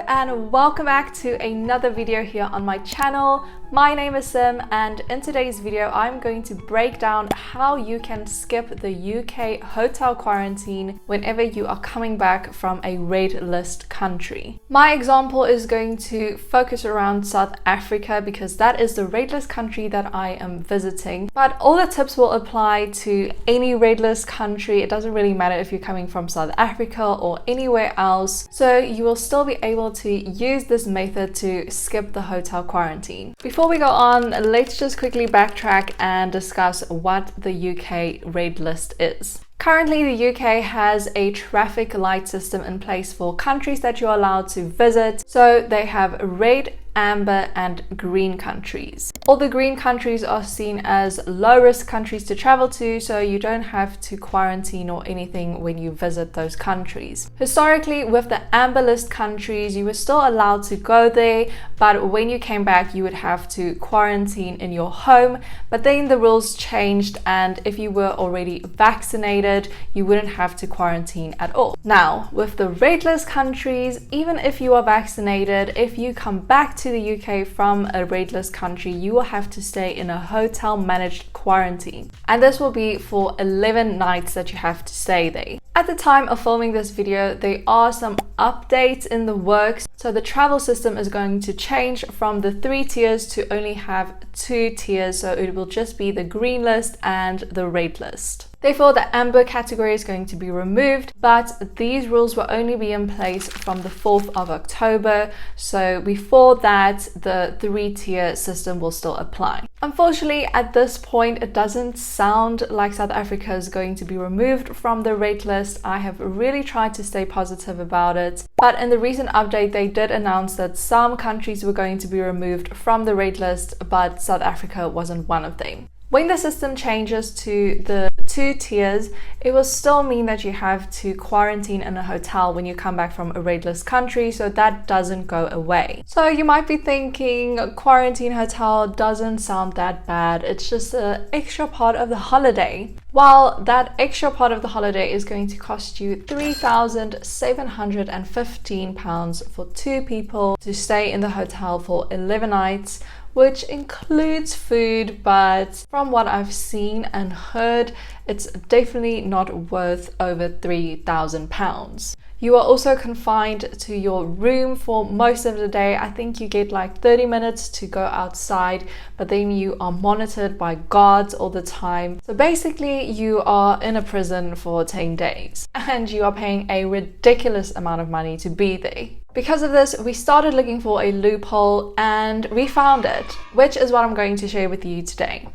and welcome back to another video here on my channel. My name is Sim, and in today's video I'm going to break down how you can skip the UK hotel quarantine whenever you are coming back from a red list country. My example is going to focus around South Africa because that is the red list country that I am visiting, but all the tips will apply to any red list country. It doesn't really matter if you're coming from South Africa or anywhere else, so you will still be able to use this method to skip the hotel quarantine. Before we go on, let's just quickly backtrack and discuss what the UK red list is. Currently, the UK has a traffic light system in place for countries that you're allowed to visit. So they have red, amber and green countries. All the green countries are seen as low risk countries to travel to, so you don't have to quarantine or anything when you visit those countries. Historically, with the amber list countries, you were still allowed to go there, but when you came back, you would have to quarantine in your home. But then the rules changed, and if you were already vaccinated, you wouldn't have to quarantine at all. Now, with the red list countries, even if you are vaccinated, if you come back to the UK from a red list country, you will have to stay in a hotel managed quarantine, and this will be for 11 nights that you have to stay there. At the time of filming this video, there are some updates in the works, so the travel system is going to change from the 3 tiers to only have 2 tiers, so it will just be the green list and the red list. Therefore, the amber category is going to be removed, but these rules will only be in place from the 4th of October. So before that, the 3-tier system will still apply. Unfortunately, at this point, it doesn't sound like South Africa is going to be removed from the red list. I have really tried to stay positive about it, but in the recent update, they did announce that some countries were going to be removed from the red list, but South Africa wasn't one of them. When the system changes to the 2 tiers, it will still mean that you have to quarantine in a hotel when you come back from a red list country, so that doesn't go away. So you might be thinking, quarantine hotel doesn't sound that bad, it's just an extra part of the holiday. Well, that extra part of the holiday is going to cost you £3,715 for 2 people to stay in the hotel for 11 nights, which includes food, but from what I've seen and heard, it's definitely not worth over £3,000. You are also confined to your room for most of the day. I think you get like 30 minutes to go outside, but then you are monitored by guards all the time. So basically, you are in a prison for 10 days and you are paying a ridiculous amount of money to be there. Because of this, we started looking for a loophole and we found it, which is what I'm going to share with you today.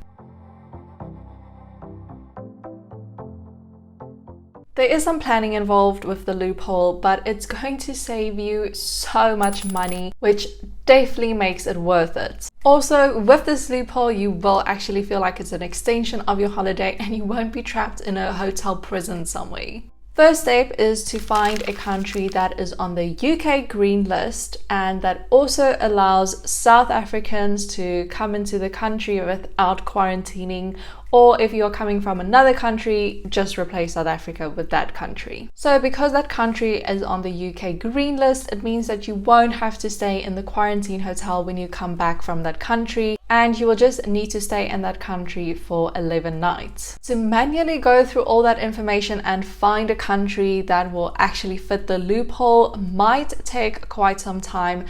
There is some planning involved with the loophole, but it's going to save you so much money, which definitely makes it worth it. Also, with this loophole, you will actually feel like it's an extension of your holiday and you won't be trapped in a hotel prison somewhere. First step is to find a country that is on the UK green list and that also allows South Africans to come into the country without quarantining, or if you're coming from another country, just replace South Africa with that country. So because that country is on the UK green list, it means that you won't have to stay in the quarantine hotel when you come back from that country, and you will just need to stay in that country for 11 nights. To manually go through all that information and find a country that will actually fit the loophole might take quite some time,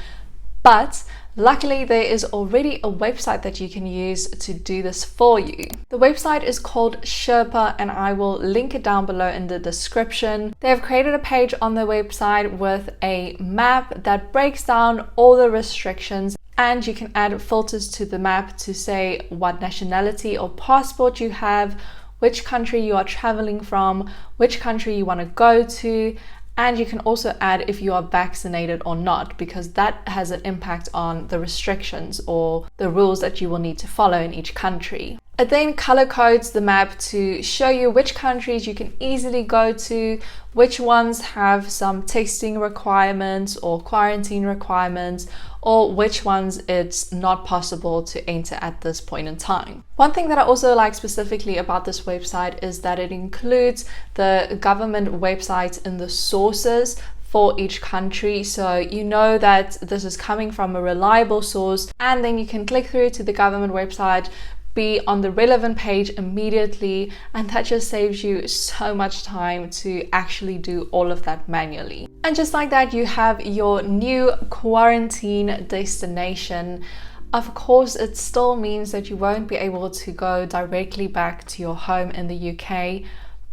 but luckily there is already a website that you can use to do this for you. The website is called Sherpa, and I will link it down below in the description. They have created a page on their website with a map that breaks down all the restrictions, and you can add filters to the map to say what nationality or passport you have, which country you are traveling from, which country you want to go to, and you can also add if you are vaccinated or not, because that has an impact on the restrictions or the rules that you will need to follow in each country. It then color codes the map to show you which countries you can easily go to, which ones have some testing requirements or quarantine requirements, or which ones it's not possible to enter at this point in time. One thing that I also like specifically about this website is that it includes the government websites in the sources for each country, so you know that this is coming from a reliable source, and then you can click through to the government website, be on the relevant page immediately, and that just saves you so much time to actually do all of that manually. And just like that, you have your new quarantine destination. Of course, it still means that you won't be able to go directly back to your home in the UK,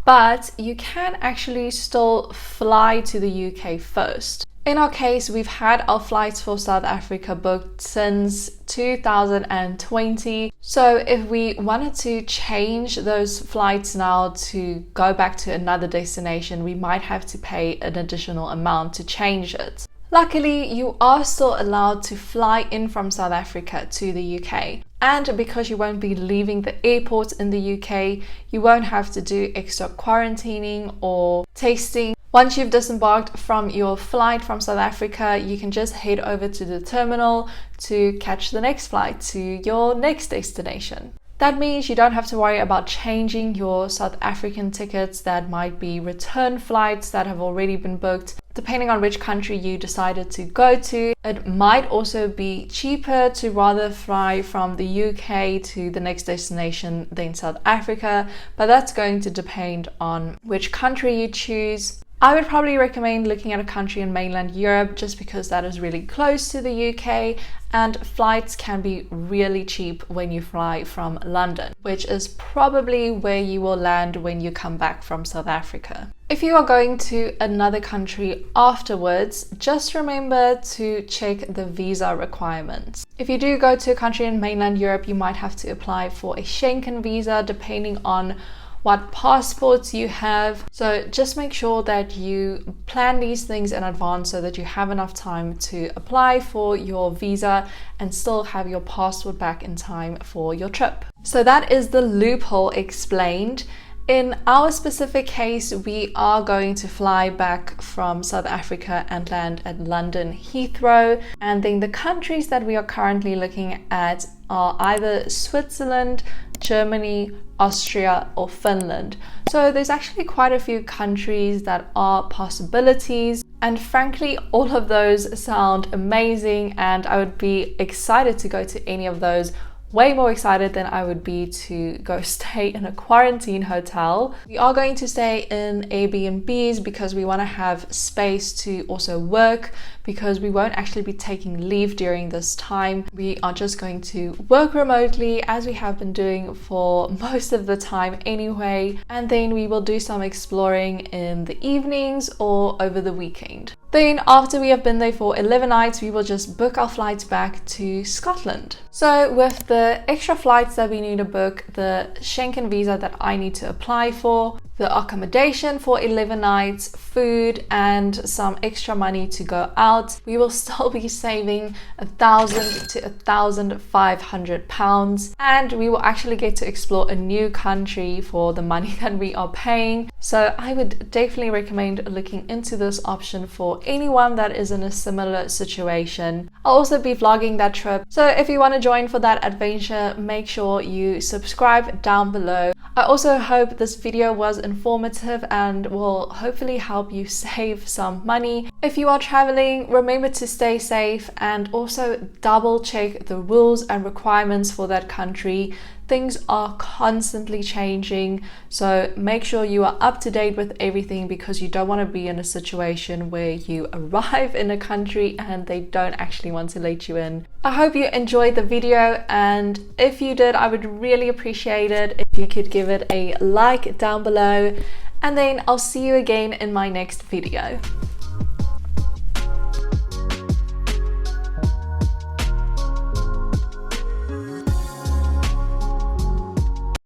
but you can actually still fly to the UK first. In our case, we've had our flights for South Africa booked since 2020. So if we wanted to change those flights now to go back to another destination, we might have to pay an additional amount to change it. Luckily, you are still allowed to fly in from South Africa to the UK. And because you won't be leaving the airport in the UK, you won't have to do extra quarantining or testing. Once you've disembarked from your flight from South Africa, you can just head over to the terminal to catch the next flight to your next destination. That means you don't have to worry about changing your South African tickets. That might be return flights that have already been booked. Depending on which country you decided to go to, it might also be cheaper to rather fly from the UK to the next destination than South Africa, but that's going to depend on which country you choose. I would probably recommend looking at a country in mainland Europe just because that is really close to the UK, and flights can be really cheap when you fly from London, which is probably where you will land when you come back from South Africa. If you are going to another country afterwards, just remember to check the visa requirements. If you do go to a country in mainland Europe, you might have to apply for a Schengen visa depending on what passports you have. So just make sure that you plan these things in advance so that you have enough time to apply for your visa and still have your passport back in time for your trip. So that is the loophole explained. In our specific case, we are going to fly back from South Africa and land at London Heathrow. And then the countries that we are currently looking at are either Switzerland, Germany, Austria, or Finland. So there's actually quite a few countries that are possibilities. And frankly, all of those sound amazing, and I would be excited to go to any of those. Way more excited than I would be to go stay in a quarantine hotel. We are going to stay in Airbnbs because we want to have space to also work, because we won't actually be taking leave during this time. We are just going to work remotely as we have been doing for most of the time anyway, and then we will do some exploring in the evenings or over the weekend. Then after we have been there for 11 nights, we will just book our flights back to Scotland. So with the extra flights that we need to book, the Schengen visa that I need to apply for, the accommodation for 11 nights, food, and some extra money to go out, we will still be saving £1,000 to £1,500, and we will actually get to explore a new country for the money that we are paying. So I would definitely recommend looking into this option for anyone that is in a similar situation. I'll also be vlogging that trip, so if you want to join for that adventure, make sure you subscribe down below. I also hope this video was informative and will hopefully help you save some money. If you are traveling, remember to stay safe and also double check the rules and requirements for that country. Things are constantly changing, so make sure you are up to date with everything, because you don't want to be in a situation where you arrive in a country and they don't actually want to let you in. I hope you enjoyed the video, and if you did, I would really appreciate it if you could give it a like down below, and then I'll see you again in my next video.